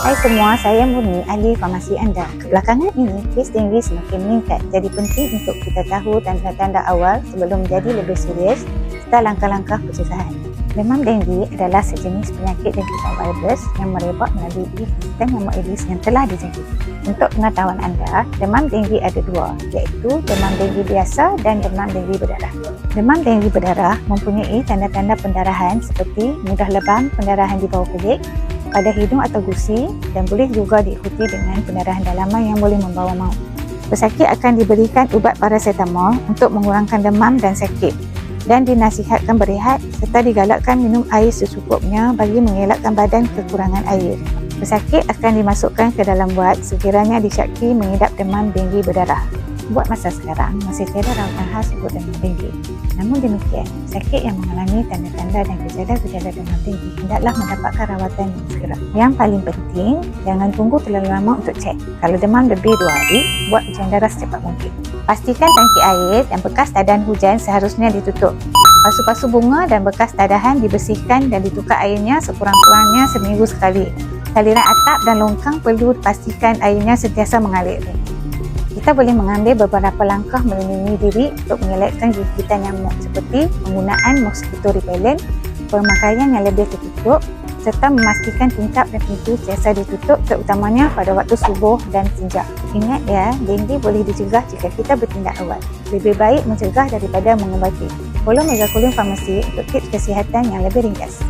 Hai semua, saya Murni, ahli farmasi anda. Kebelakangan ini, kes denggi semakin meningkat. Jadi penting untuk kita tahu tanda-tanda awal sebelum jadi lebih serius serta langkah-langkah pencegahan. Demam denggi adalah sejenis penyakit jangkitan virus yang merebak melalui sistem nyamuk Aedes yang telah dijangkiti. Untuk pengetahuan anda, demam denggi ada dua, iaitu demam denggi biasa dan demam denggi berdarah. Demam denggi berdarah mempunyai tanda-tanda pendarahan seperti mudah lebam, pendarahan di bawah kulit, pada hidung atau gusi dan boleh juga diikuti dengan pendarahan dalaman yang boleh membawa maut. Pesakit akan diberikan ubat paracetamol untuk mengurangkan demam dan sakit dan dinasihatkan berehat serta digalakkan minum air secukupnya bagi mengelakkan badan kekurangan air. Pesakit akan dimasukkan ke dalam wad sekiranya disyaki mengidap demam denggi berdarah. Buat masa sekarang, masih tiada rawatan khas untuk demam denggi. Namun demikian, sakit yang mengalami tanda-tanda dan gejala-gejala demam denggi hendaklah mendapatkan rawatan yang segera. Yang paling penting, jangan tunggu terlalu lama untuk cek. Kalau demam lebih 2 hari, buat ujian darah secepat mungkin. Pastikan tangki air dan bekas tadahan hujan seharusnya ditutup. Pasu-pasu bunga dan bekas tadahan dibersihkan dan ditukar airnya sekurang-kurangnya seminggu sekali. Saliran atap dan longkang perlu dipastikan airnya sentiasa mengalir. Kita boleh mengambil beberapa langkah melindungi diri untuk mengelakkan gigitan nyamuk seperti penggunaan mosquito repellent, pemakaian yang lebih tertutup serta memastikan tingkap dan pintu sentiasa ditutup terutamanya pada waktu subuh dan senja. Ingat ya, denggi boleh dicegah jika kita bertindak awal. Lebih baik mencegah daripada mengubati. Follow Mega Kulim Farmasi untuk tips kesihatan yang lebih ringkas.